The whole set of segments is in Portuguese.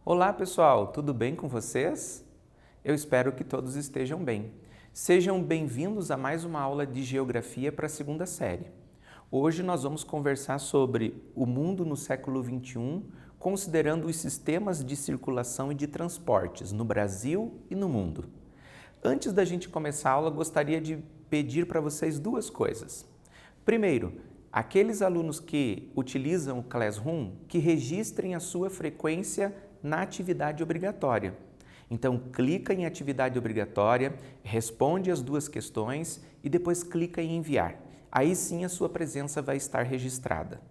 Olá pessoal, tudo bem com vocês? Eu espero que todos estejam bem. Sejam bem-vindos a mais uma aula de Geografia para a segunda série. Hoje nós vamos conversar sobre o mundo no século XXI, considerando os sistemas de circulação e de transportes no Brasil e no mundo. Antes da gente começar a aula, gostaria de pedir para vocês duas coisas. Primeiro, aqueles alunos que utilizam o Classroom, que registrem a sua frequência na atividade obrigatória. Então, clica em atividade obrigatória, responde as duas questões e depois clica em enviar. Aí sim a sua presença vai estar registrada.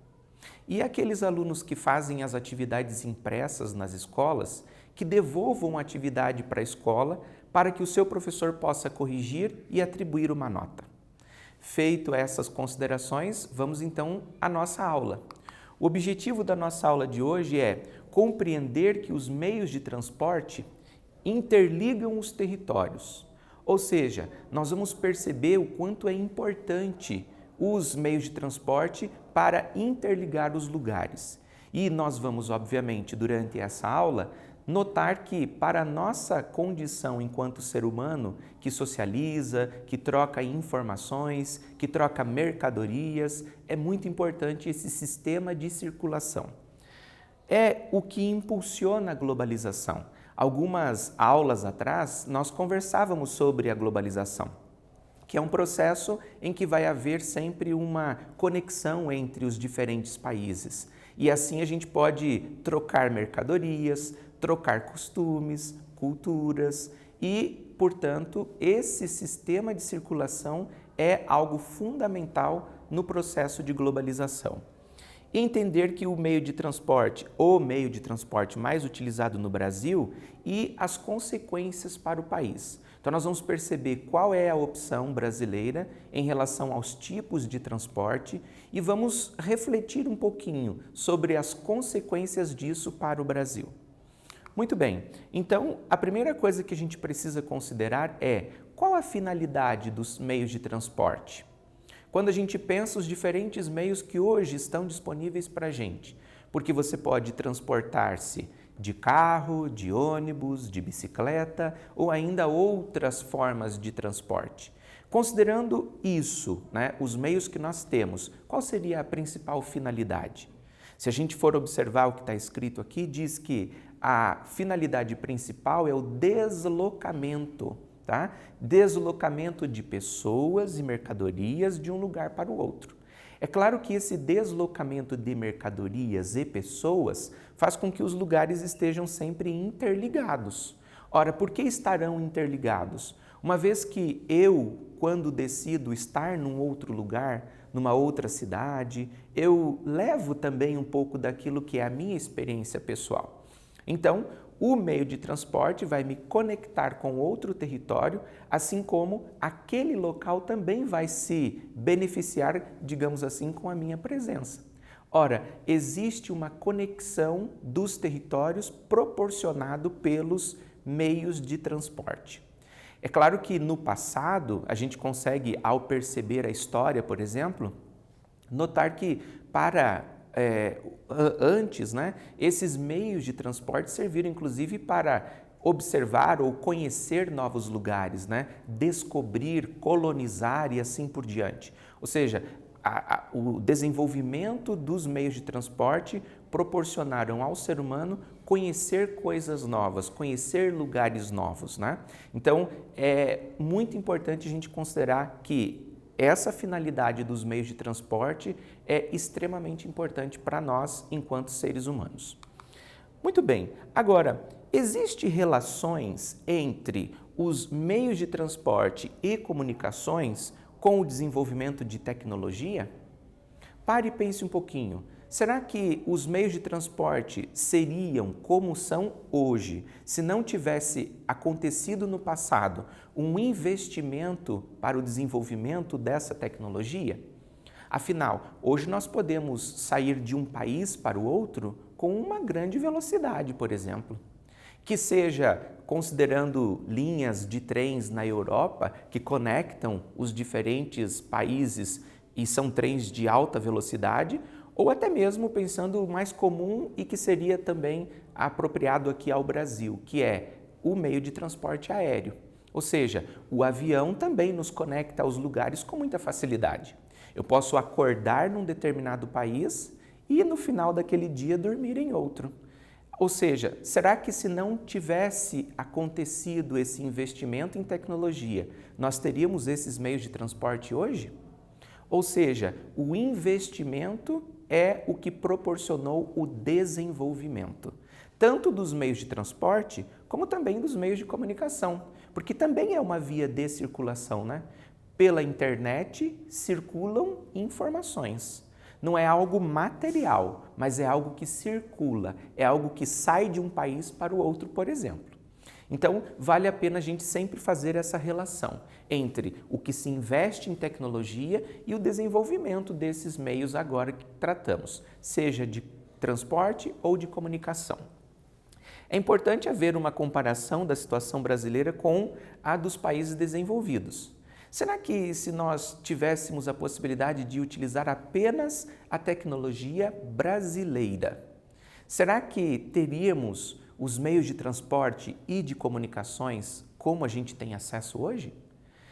E aqueles alunos que fazem as atividades impressas nas escolas, que devolvam a atividade para a escola para que o seu professor possa corrigir e atribuir uma nota. Feito essas considerações, vamos então à nossa aula. O objetivo da nossa aula de hoje é compreender que os meios de transporte interligam os territórios. Ou seja, nós vamos perceber o quanto é importante os meios de transporte para interligar os lugares. E nós vamos, obviamente, durante essa aula, notar que para a nossa condição enquanto ser humano que socializa, que troca informações, que troca mercadorias, é muito importante esse sistema de circulação. É o que impulsiona a globalização. Algumas aulas atrás, nós conversávamos sobre a globalização, que é um processo em que vai haver sempre uma conexão entre os diferentes países. E assim a gente pode trocar mercadorias, trocar costumes, culturas e, portanto, esse sistema de circulação é algo fundamental no processo de globalização. Entender que o meio de transporte mais utilizado no Brasil e as consequências para o país. Então nós vamos perceber qual é a opção brasileira em relação aos tipos de transporte e vamos refletir um pouquinho sobre as consequências disso para o Brasil. Muito bem, então a primeira coisa que a gente precisa considerar é qual a finalidade dos meios de transporte? Quando a gente pensa os diferentes meios que hoje estão disponíveis para a gente, porque você pode transportar-se de carro, de ônibus, de bicicleta ou ainda outras formas de transporte. Considerando isso, os meios que nós temos, qual seria a principal finalidade? Se a gente for observar o que está escrito aqui, diz que a finalidade principal é o deslocamento. Tá? Deslocamento de pessoas e mercadorias de um lugar para o outro. É claro que esse deslocamento de mercadorias e pessoas faz com que os lugares estejam sempre interligados. Ora, por que estarão interligados? Uma vez que eu, quando decido estar num outro lugar, numa outra cidade, eu levo também um pouco daquilo que é a minha experiência pessoal. Então, o meio de transporte vai me conectar com outro território, assim como aquele local também vai se beneficiar, digamos assim, com a minha presença. Ora, existe uma conexão dos territórios proporcionado pelos meios de transporte. É claro que no passado, a gente consegue, ao perceber a história, por exemplo, notar que antes, esses meios de transporte serviram inclusive para observar ou conhecer novos lugares, descobrir, colonizar e assim por diante. Ou seja, o desenvolvimento dos meios de transporte proporcionaram ao ser humano conhecer coisas novas, conhecer lugares novos. Então, é muito importante a gente considerar que essa finalidade dos meios de transporte é extremamente importante para nós enquanto seres humanos. Muito bem, agora, existem relações entre os meios de transporte e comunicações com o desenvolvimento de tecnologia? Pare e pense um pouquinho. Será que os meios de transporte seriam como são hoje se não tivesse acontecido no passado um investimento para o desenvolvimento dessa tecnologia? Afinal, hoje nós podemos sair de um país para o outro com uma grande velocidade, por exemplo. Que seja considerando linhas de trens na Europa que conectam os diferentes países e são trens de alta velocidade, Ou até mesmo pensando o mais comum e que seria também apropriado aqui ao Brasil, que é o meio de transporte aéreo. Ou seja, o avião também nos conecta aos lugares com muita facilidade. Eu posso acordar num determinado país e no final daquele dia dormir em outro. Ou seja, será que se não tivesse acontecido esse investimento em tecnologia, nós teríamos esses meios de transporte hoje? Ou seja, o investimento é o que proporcionou o desenvolvimento, tanto dos meios de transporte, como também dos meios de comunicação, porque também é uma via de circulação, né? Pela internet circulam informações. Não é algo material, mas é algo que circula, é algo que sai de um país para o outro, por exemplo. Então, vale a pena a gente sempre fazer essa relação entre o que se investe em tecnologia e o desenvolvimento desses meios agora que tratamos, seja de transporte ou de comunicação. É importante haver uma comparação da situação brasileira com a dos países desenvolvidos. Será que se nós tivéssemos a possibilidade de utilizar apenas a tecnologia brasileira, será que teríamos os meios de transporte e de comunicações como a gente tem acesso hoje?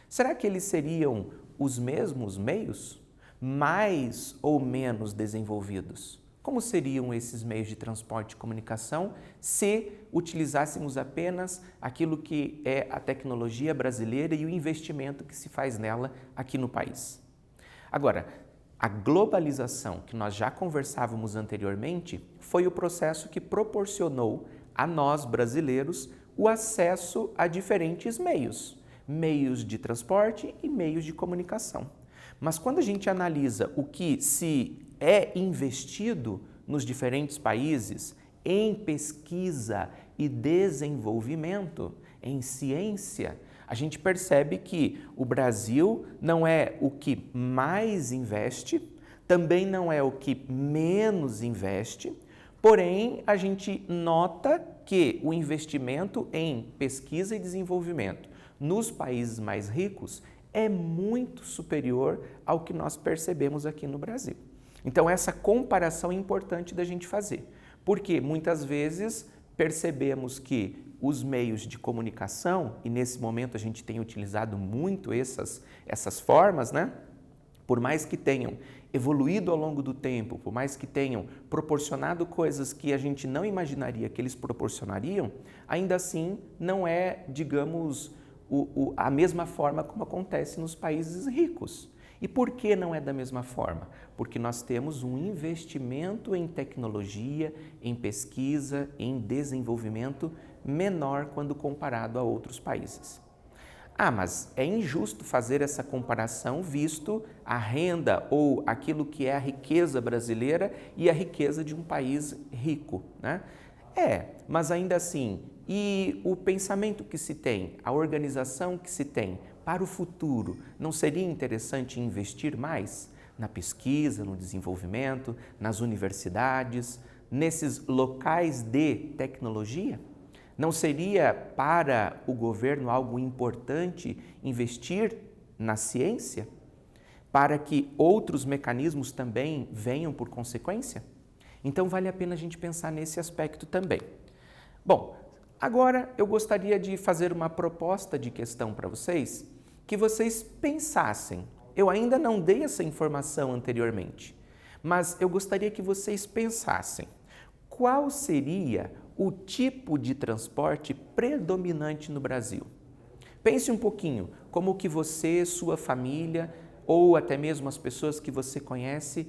Será que eles seriam os mesmos meios, mais ou menos desenvolvidos? Como seriam esses meios de transporte e comunicação se utilizássemos apenas aquilo que é a tecnologia brasileira e o investimento que se faz nela aqui no país? Agora, a globalização, que nós já conversávamos anteriormente, foi o processo que proporcionou a nós brasileiros o acesso a diferentes meios de transporte e meios de comunicação. Mas quando a gente analisa o que se é investido nos diferentes países em pesquisa e desenvolvimento, em ciência, a gente percebe que o Brasil não é o que mais investe, também não é o que menos investe, porém a gente nota que o investimento em pesquisa e desenvolvimento nos países mais ricos é muito superior ao que nós percebemos aqui no Brasil. Então, essa comparação é importante da gente fazer, porque muitas vezes percebemos que os meios de comunicação, e nesse momento a gente tem utilizado muito essas formas, né? Por mais que tenham evoluído ao longo do tempo, por mais que tenham proporcionado coisas que a gente não imaginaria que eles proporcionariam, ainda assim não é, digamos, a mesma forma como acontece nos países ricos. E por que não é da mesma forma? Porque nós temos um investimento em tecnologia, em pesquisa, em desenvolvimento menor quando comparado a outros países. Ah, mas é injusto fazer essa comparação visto a renda ou aquilo que é a riqueza brasileira e a riqueza de um país rico, né? Mas ainda assim, e o pensamento que se tem, a organização que se tem para o futuro, não seria interessante investir mais na pesquisa, no desenvolvimento, nas universidades, nesses locais de tecnologia? Não seria para o governo algo importante investir na ciência, para que outros mecanismos também venham por consequência? Então vale a pena a gente pensar nesse aspecto também. Bom, agora eu gostaria de fazer uma proposta de questão para vocês, que vocês pensassem. Eu ainda não dei essa informação anteriormente, mas eu gostaria que vocês pensassem. Qual seria o tipo de transporte predominante no Brasil? Pense um pouquinho como que você, sua família ou até mesmo as pessoas que você conhece,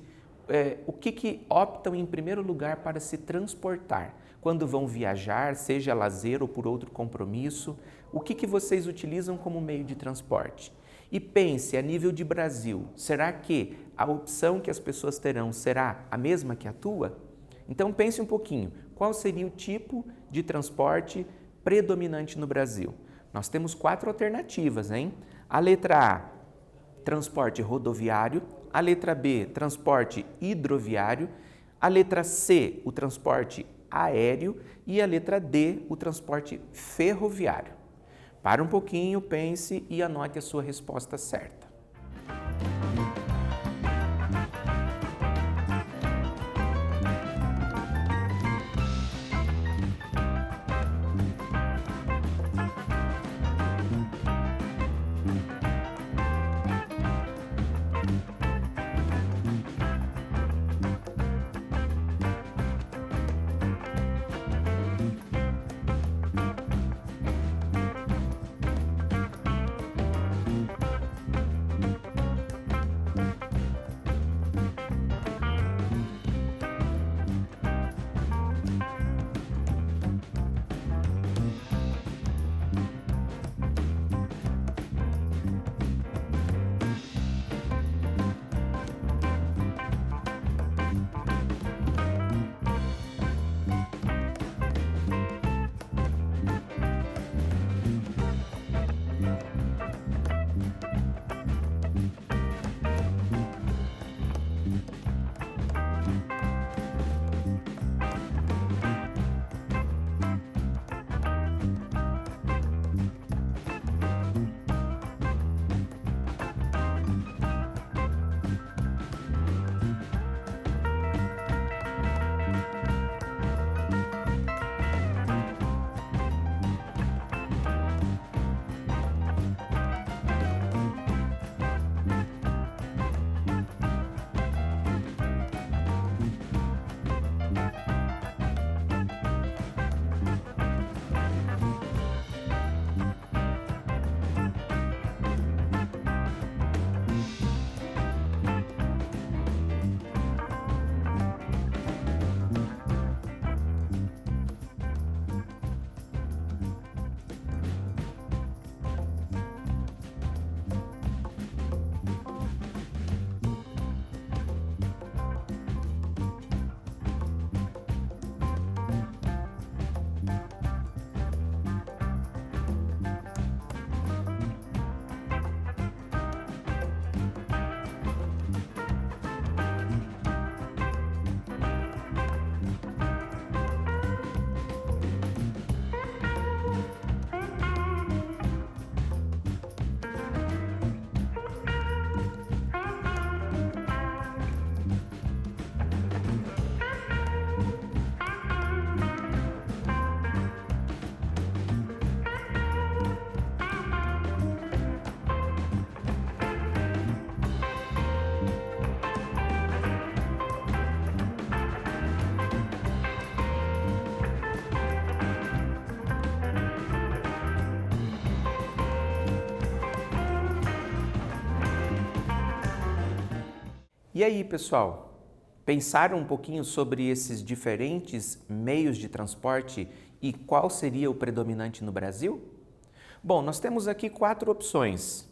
o que optam em primeiro lugar para se transportar quando vão viajar, seja lazer ou por outro compromisso, o que vocês utilizam como meio de transporte? E pense a nível de Brasil, será que a opção que as pessoas terão será a mesma que a tua? Então pense um pouquinho, qual seria o tipo de transporte predominante no Brasil? Nós temos 4 alternativas, hein? A letra A, transporte rodoviário, a letra B, transporte hidroviário, a letra C, o transporte aéreo e a letra D, o transporte ferroviário. Para um pouquinho, pense e anote a sua resposta certa. E aí, pessoal, pensaram um pouquinho sobre esses diferentes meios de transporte e qual seria o predominante no Brasil? Bom, nós temos aqui 4 opções.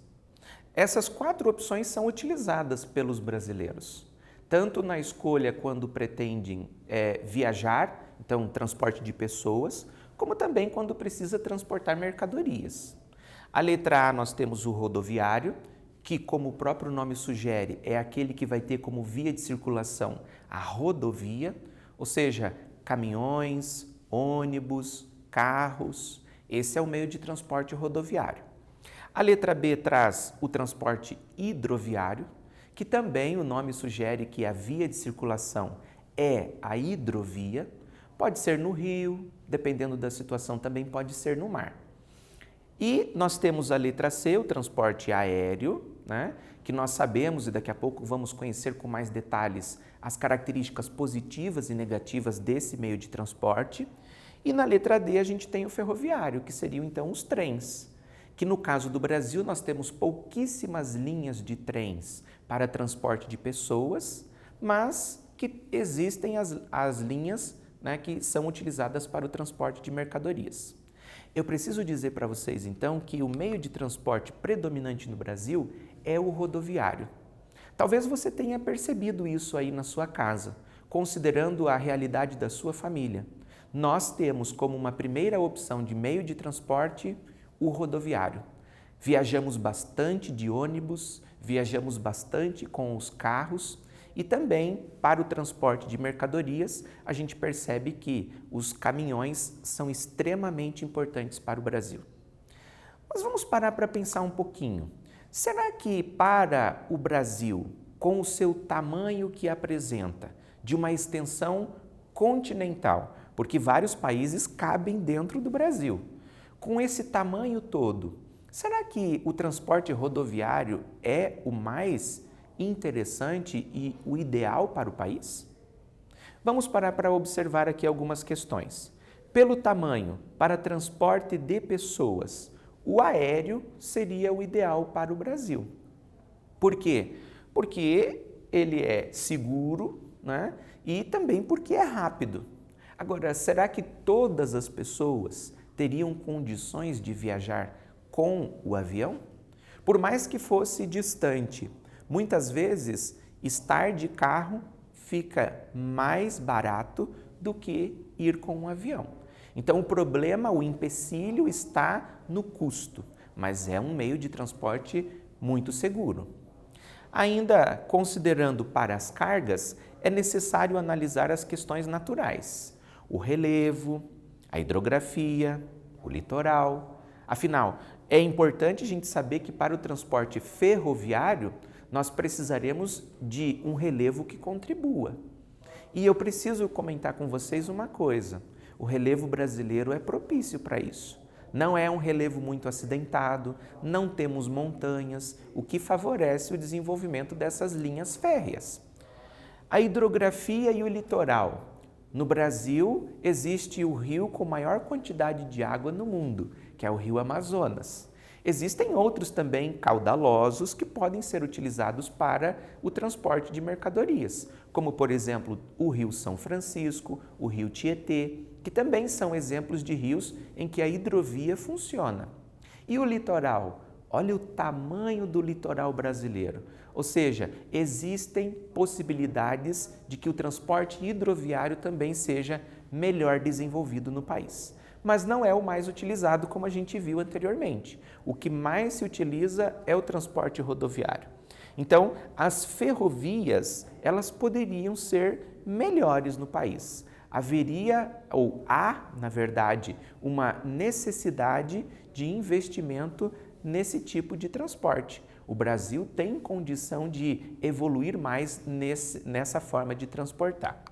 Essas 4 opções são utilizadas pelos brasileiros, tanto na escolha quando pretendem viajar, então transporte de pessoas, como também quando precisa transportar mercadorias. A letra A nós temos o rodoviário, que, como o próprio nome sugere, é aquele que vai ter como via de circulação a rodovia, ou seja, caminhões, ônibus, carros. Esse é o meio de transporte rodoviário. A letra B traz o transporte hidroviário, que também o nome sugere que a via de circulação é a hidrovia. Pode ser no rio, dependendo da situação, também pode ser no mar. E nós temos a letra C, o transporte aéreo, que nós sabemos e daqui a pouco vamos conhecer com mais detalhes as características positivas e negativas desse meio de transporte. E na letra D a gente tem o ferroviário, que seriam então os trens, que no caso do Brasil nós temos pouquíssimas linhas de trens para transporte de pessoas, mas que existem as linhas que são utilizadas para o transporte de mercadorias. Eu preciso dizer para vocês então que o meio de transporte predominante no Brasil é o rodoviário. Talvez você tenha percebido isso aí na sua casa, considerando a realidade da sua família. Nós temos como uma primeira opção de meio de transporte o rodoviário. Viajamos bastante de ônibus, viajamos bastante com os carros e também para o transporte de mercadorias a gente percebe que os caminhões são extremamente importantes para o Brasil. Mas vamos parar para pensar um pouquinho. Será que para o Brasil, com o seu tamanho que apresenta, de uma extensão continental, porque vários países cabem dentro do Brasil, com esse tamanho todo, será que o transporte rodoviário é o mais interessante e o ideal para o país? Vamos parar para observar aqui algumas questões. Pelo tamanho, para transporte de pessoas, o aéreo seria o ideal para o Brasil. Por quê? Porque ele é seguro, e também porque é rápido. Agora, será que todas as pessoas teriam condições de viajar com o avião? Por mais que fosse distante, muitas vezes estar de carro fica mais barato do que ir com um avião. Então o problema, o empecilho está no custo, mas é um meio de transporte muito seguro. Ainda considerando para as cargas, é necessário analisar as questões naturais, o relevo, a hidrografia, o litoral. Afinal, é importante a gente saber que para o transporte ferroviário nós precisaremos de um relevo que contribua. E eu preciso comentar com vocês uma coisa, o relevo brasileiro é propício para isso. Não é um relevo muito acidentado, não temos montanhas, o que favorece o desenvolvimento dessas linhas férreas. A hidrografia e o litoral. No Brasil, existe o rio com maior quantidade de água no mundo, que é o Rio Amazonas. Existem outros também caudalosos que podem ser utilizados para o transporte de mercadorias, como por exemplo o Rio São Francisco, o Rio Tietê, que também são exemplos de rios em que a hidrovia funciona. E o litoral? Olha o tamanho do litoral brasileiro, ou seja, existem possibilidades de que o transporte hidroviário também seja melhor desenvolvido no país. Mas não é o mais utilizado como a gente viu anteriormente. O que mais se utiliza é o transporte rodoviário. Então, as ferrovias, elas poderiam ser melhores no país. Haveria, ou há, na verdade, uma necessidade de investimento nesse tipo de transporte. O Brasil tem condição de evoluir mais nessa forma de transportar.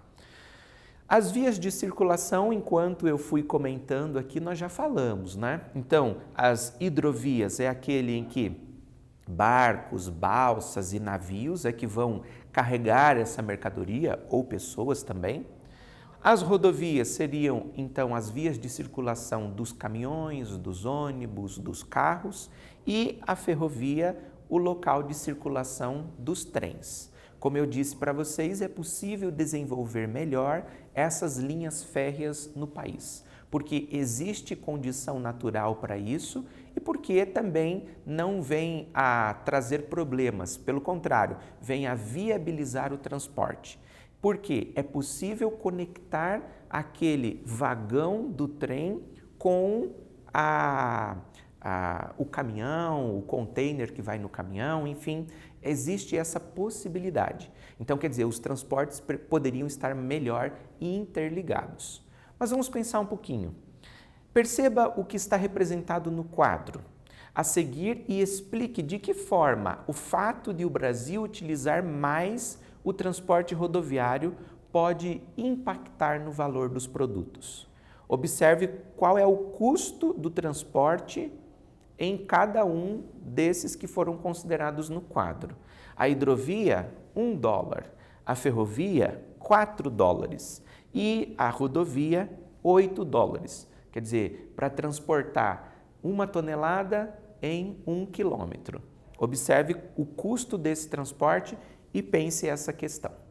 As vias de circulação, enquanto eu fui comentando aqui, nós já falamos, Então, as hidrovias é aquele em que barcos, balsas e navios é que vão carregar essa mercadoria ou pessoas também. As rodovias seriam, então, as vias de circulação dos caminhões, dos ônibus, dos carros e a ferrovia, o local de circulação dos trens. Como eu disse para vocês, é possível desenvolver melhor essas linhas férreas no país, porque existe condição natural para isso e porque também não vem a trazer problemas, pelo contrário, vem a viabilizar o transporte. Porque é possível conectar aquele vagão do trem com o caminhão, o container que vai no caminhão, enfim, existe essa possibilidade. Então, quer dizer, os transportes poderiam estar melhor interligados. Mas vamos pensar um pouquinho. Perceba o que está representado no quadro a seguir e explique de que forma o fato de o Brasil utilizar mais o transporte rodoviário pode impactar no valor dos produtos. Observe qual é o custo do transporte em cada um desses que foram considerados no quadro. A hidrovia, $1, a ferrovia, $4 e a rodovia, $8. Quer dizer, para transportar 1 tonelada em 1 quilômetro. Observe o custo desse transporte e pense essa questão.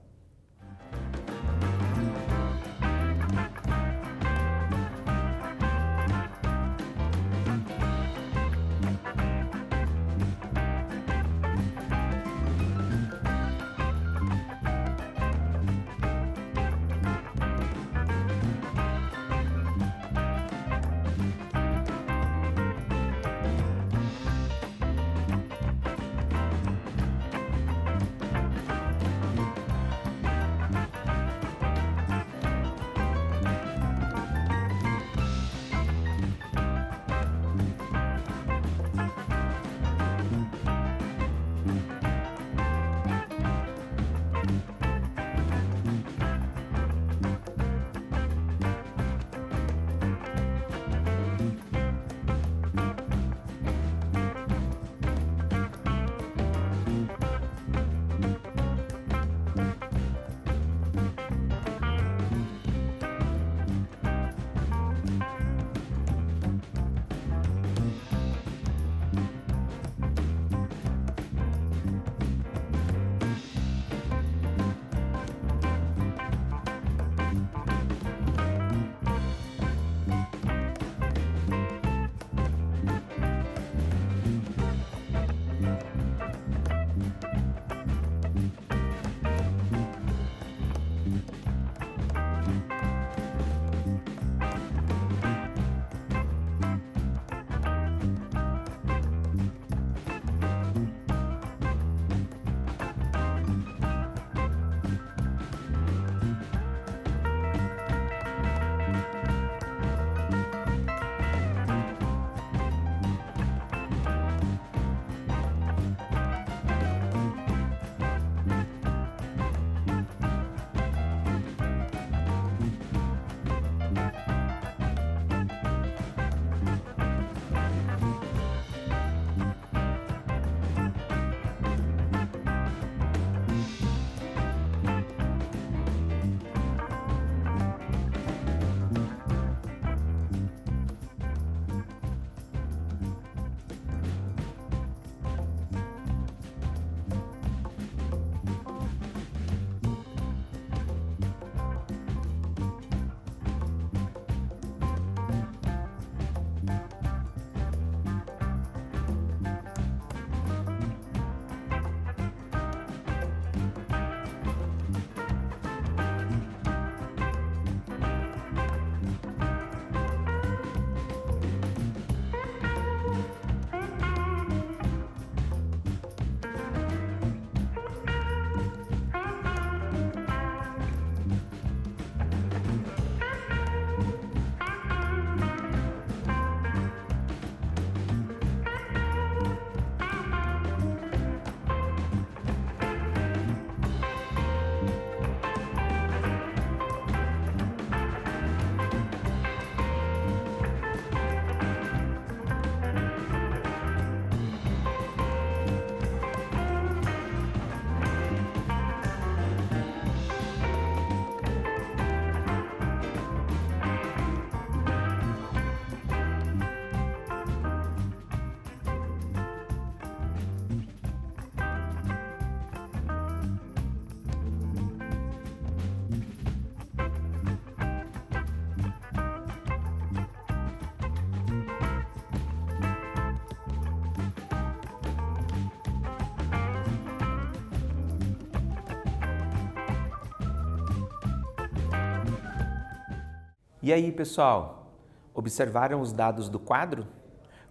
E aí, pessoal, observaram os dados do quadro?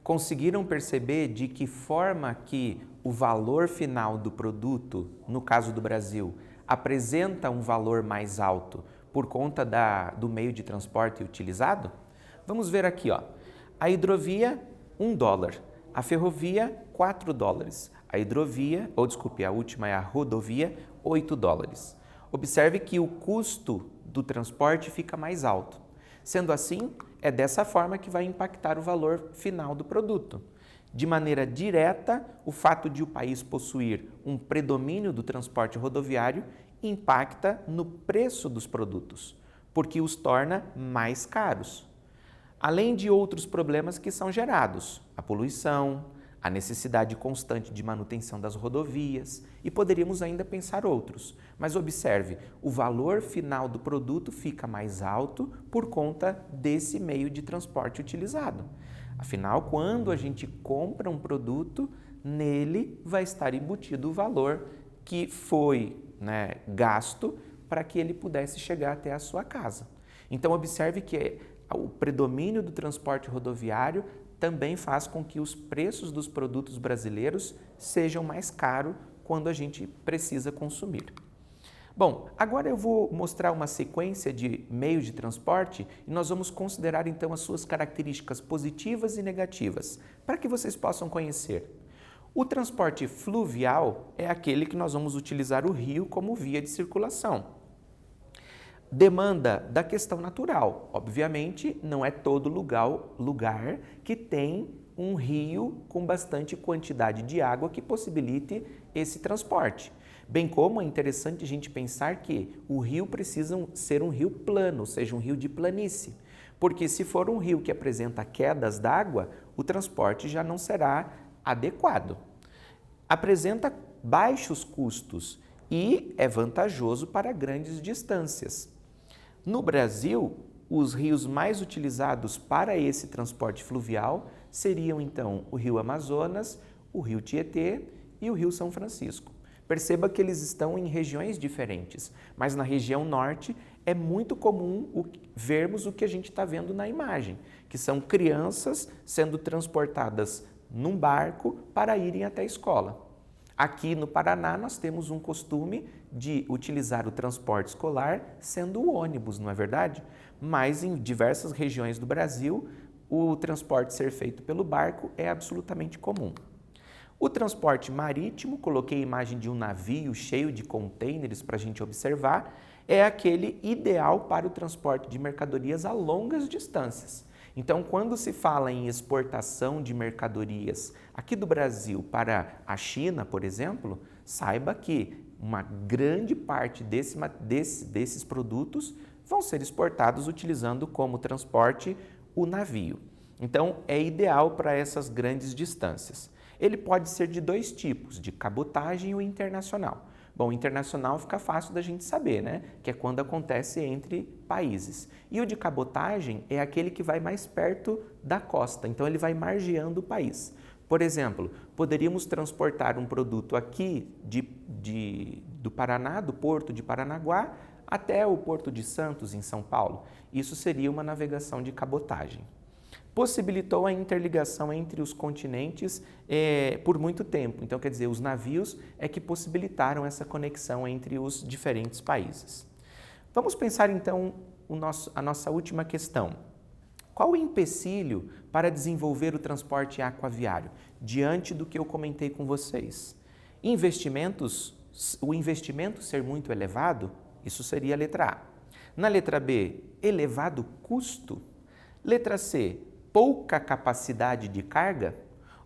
Conseguiram perceber de que forma que o valor final do produto, no caso do Brasil, apresenta um valor mais alto por conta do meio de transporte utilizado? Vamos ver aqui, ó. A hidrovia, $1. A ferrovia, $4. A hidrovia, a última é a rodovia, $8. Observe que o custo do transporte fica mais alto. Sendo assim, é dessa forma que vai impactar o valor final do produto. De maneira direta, o fato de o país possuir um predomínio do transporte rodoviário impacta no preço dos produtos, porque os torna mais caros. Além de outros problemas que são gerados, a poluição, a necessidade constante de manutenção das rodovias e poderíamos ainda pensar outros. Mas observe, o valor final do produto fica mais alto por conta desse meio de transporte utilizado. Afinal, quando a gente compra um produto, nele vai estar embutido o valor que foi gasto para que ele pudesse chegar até a sua casa. Então, observe que o predomínio do transporte rodoviário também faz com que os preços dos produtos brasileiros sejam mais caros quando a gente precisa consumir. Bom, agora eu vou mostrar uma sequência de meios de transporte e nós vamos considerar então as suas características positivas e negativas, para que vocês possam conhecer. O transporte fluvial é aquele que nós vamos utilizar o rio como via de circulação. Demanda da questão natural. Obviamente, não é todo lugar que tem um rio com bastante quantidade de água que possibilite esse transporte. Bem como é interessante a gente pensar que o rio precisa ser um rio plano, ou seja, um rio de planície. Porque se for um rio que apresenta quedas d'água, o transporte já não será adequado. Apresenta baixos custos e é vantajoso para grandes distâncias. No Brasil, os rios mais utilizados para esse transporte fluvial seriam então o Rio Amazonas, o Rio Tietê e o Rio São Francisco. Perceba que eles estão em regiões diferentes, mas na região norte é muito comum vermos o que a gente está vendo na imagem, que são crianças sendo transportadas num barco para irem até a escola. Aqui no Paraná nós temos um costume de utilizar o transporte escolar sendo o ônibus, não é verdade? Mas em diversas regiões do Brasil, o transporte ser feito pelo barco é absolutamente comum. O transporte marítimo, coloquei a imagem de um navio cheio de contêineres para a gente observar, é aquele ideal para o transporte de mercadorias a longas distâncias. Então, quando se fala em exportação de mercadorias aqui do Brasil para a China, por exemplo, saiba que uma grande parte desses produtos vão ser exportados utilizando como transporte o navio. Então, é ideal para essas grandes distâncias. Ele pode ser de dois tipos, de cabotagem ou internacional. Bom, internacional fica fácil da gente saber, né? Que é quando acontece entre países. E o de cabotagem é aquele que vai mais perto da costa, então ele vai margeando o país. Por exemplo, poderíamos transportar um produto aqui do Paraná, do Porto de Paranaguá, até o Porto de Santos, em São Paulo. Isso seria uma navegação de cabotagem. Possibilitou a interligação entre os continentes por muito tempo. Então, quer dizer, os navios é que possibilitaram essa conexão entre os diferentes países. Vamos pensar, então, a nossa última questão. Qual o empecilho para desenvolver o transporte aquaviário, diante do que eu comentei com vocês? O investimento ser muito elevado? Isso seria a letra A. Na letra B, elevado custo? Letra C, pouca capacidade de carga?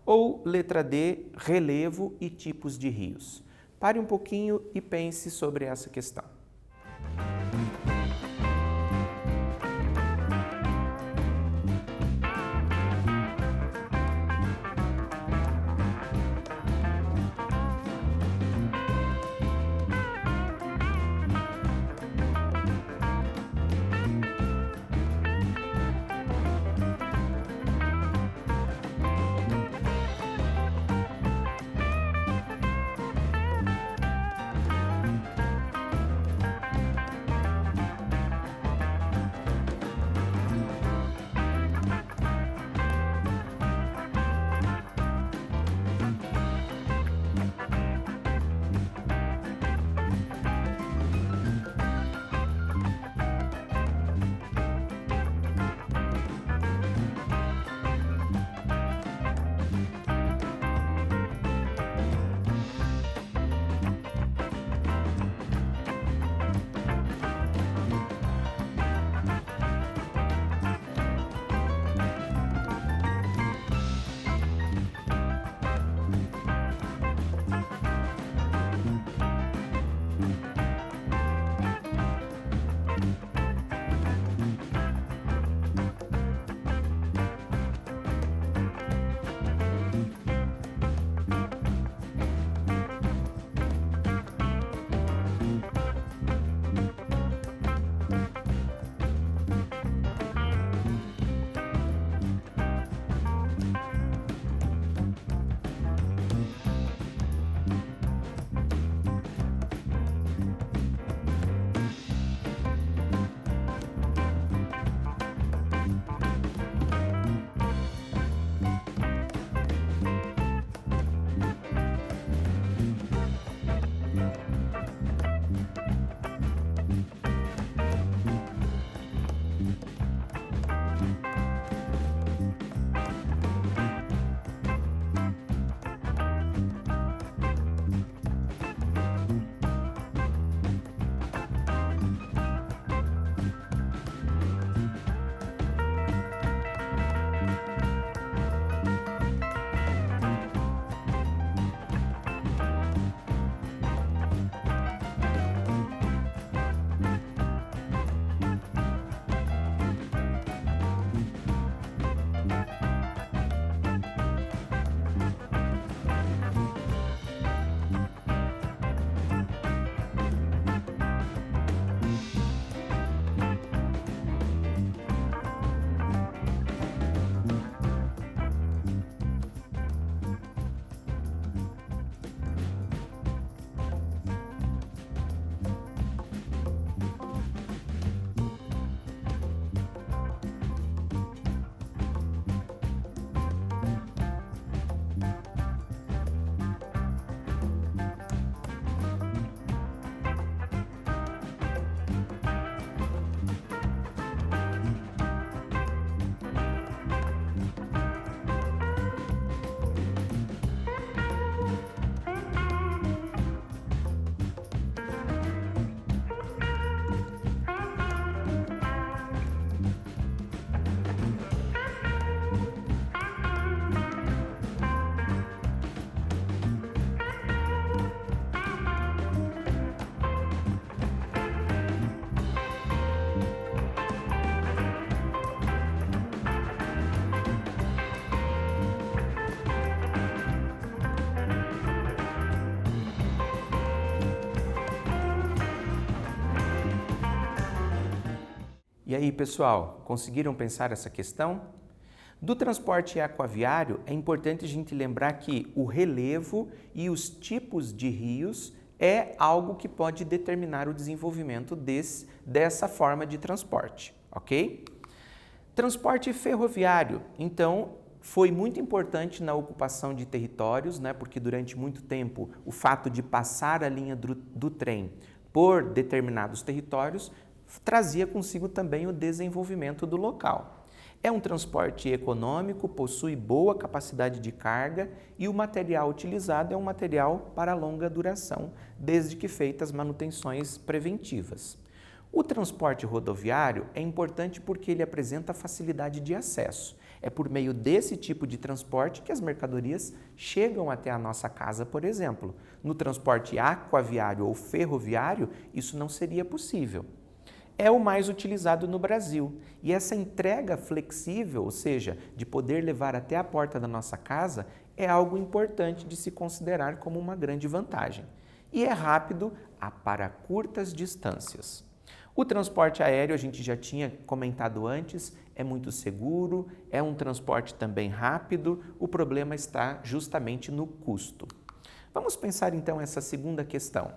Ou letra D, relevo e tipos de rios? Pare um pouquinho e pense sobre essa questão. E aí, pessoal, conseguiram pensar essa questão? Do transporte aquaviário, é importante a gente lembrar que o relevo e os tipos de rios é algo que pode determinar o desenvolvimento dessa forma de transporte, ok? Transporte ferroviário, então, foi muito importante na ocupação de territórios, né? Porque durante muito tempo o fato de passar a linha do trem por determinados territórios trazia consigo também o desenvolvimento do local. É um transporte econômico, possui boa capacidade de carga e o material utilizado é um material para longa duração, desde que feitas manutenções preventivas. O transporte rodoviário é importante porque ele apresenta facilidade de acesso. É por meio desse tipo de transporte que as mercadorias chegam até a nossa casa, por exemplo. No transporte aquaviário ou ferroviário, isso não seria possível. É o mais utilizado no Brasil e essa entrega flexível, ou seja, de poder levar até a porta da nossa casa, é algo importante de se considerar como uma grande vantagem. E é rápido para curtas distâncias. O transporte aéreo, a gente já tinha comentado antes, é muito seguro, é um transporte também rápido, o problema está justamente no custo. Vamos pensar então essa segunda questão.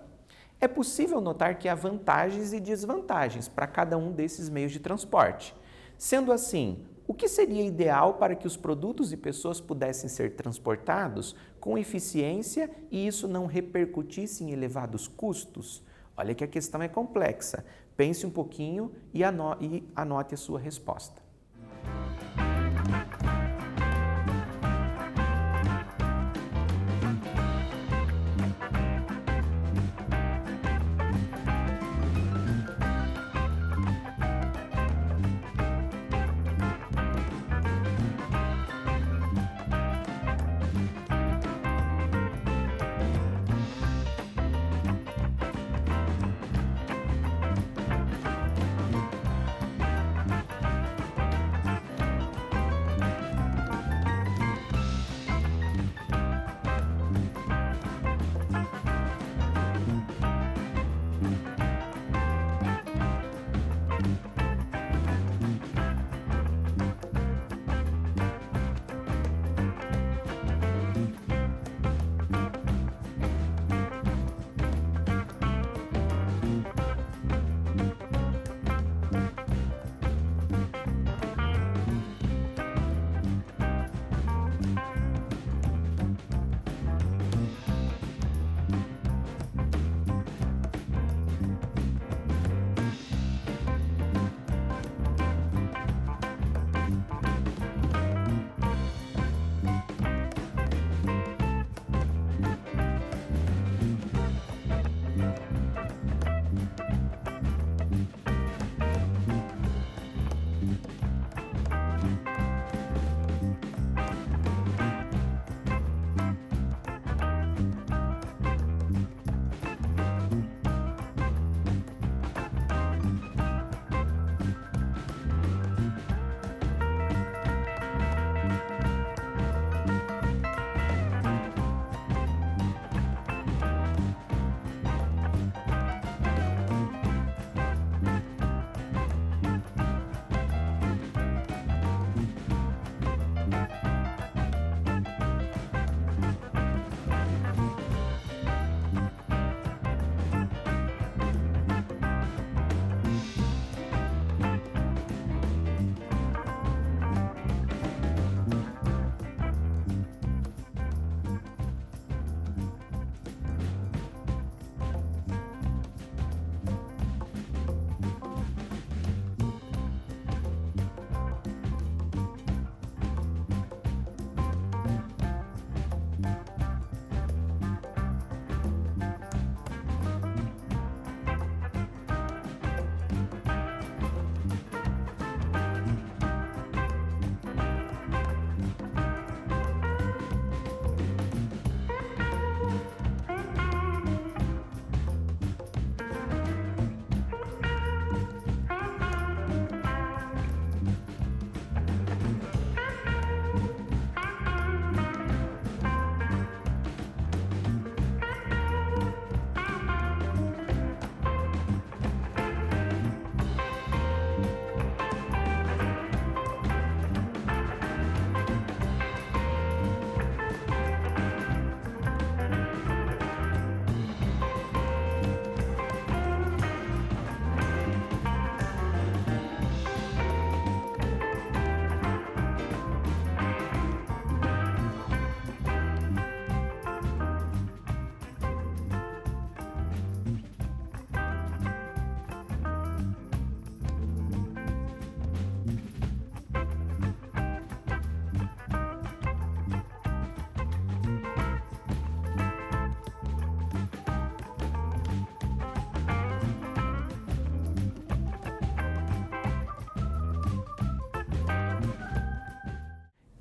É possível notar que há vantagens e desvantagens para cada um desses meios de transporte. Sendo assim, o que seria ideal para que os produtos e pessoas pudessem ser transportados com eficiência e isso não repercutisse em elevados custos? Olha que a questão é complexa. Pense um pouquinho e anote a sua resposta.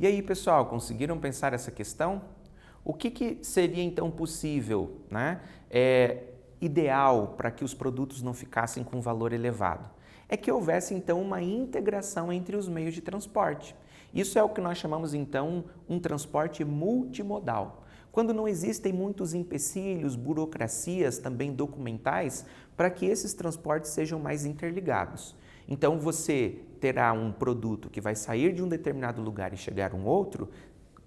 E aí, pessoal, conseguiram pensar essa questão? O que seria então possível, né? Ideal para que os produtos não ficassem com valor elevado? É que houvesse então uma integração entre os meios de transporte. Isso é o que nós chamamos então um transporte multimodal. Quando não existem muitos empecilhos, burocracias também documentais para que esses transportes sejam mais interligados. Então você terá um produto que vai sair de um determinado lugar e chegar a um outro,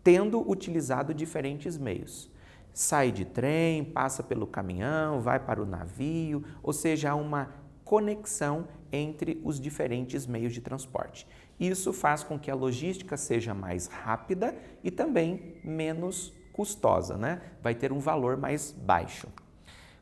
tendo utilizado diferentes meios. Sai de trem, passa pelo caminhão, vai para o navio, ou seja, há uma conexão entre os diferentes meios de transporte. Isso faz com que a logística seja mais rápida e também menos custosa, né? Vai ter um valor mais baixo.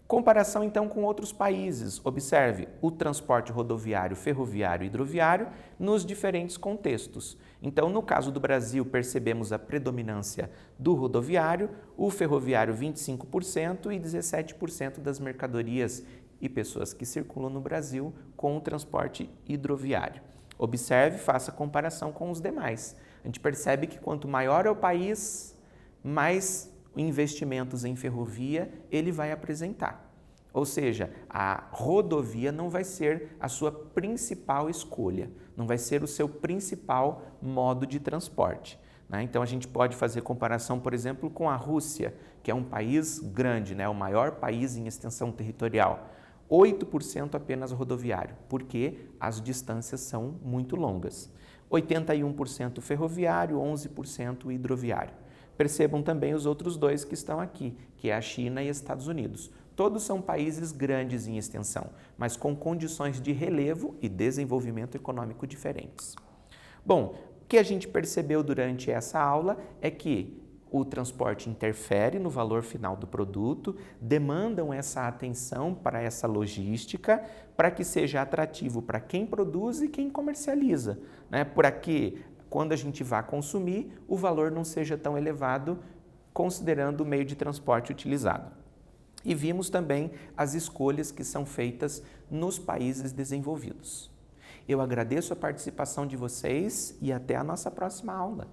Comparação então com outros países. Observe o transporte rodoviário, ferroviário e hidroviário nos diferentes contextos. Então, no caso do Brasil, percebemos a predominância do rodoviário, o ferroviário 25% e 17% das mercadorias e pessoas que circulam no Brasil com o transporte hidroviário. Observe, faça comparação com os demais. A gente percebe que quanto maior é o país, mais investimentos em ferrovia ele vai apresentar. Ou seja, a rodovia não vai ser a sua principal escolha, não vai ser o seu principal modo de transporte, né? Então a gente pode fazer comparação, por exemplo, com a Rússia, que é um país grande, né? O maior país em extensão territorial. 8% apenas rodoviário, porque as distâncias são muito longas. 81% ferroviário, 11% hidroviário. Percebam também os outros dois que estão aqui, que é a China e Estados Unidos. Todos são países grandes em extensão, mas com condições de relevo e desenvolvimento econômico diferentes. Bom, o que a gente percebeu durante essa aula é que o transporte interfere no valor final do produto, demandam essa atenção para essa logística, para que seja atrativo para quem produz e quem comercializa, né? Para que, quando a gente vá consumir, o valor não seja tão elevado, considerando o meio de transporte utilizado. E vimos também as escolhas que são feitas nos países desenvolvidos. Eu agradeço a participação de vocês e até a nossa próxima aula.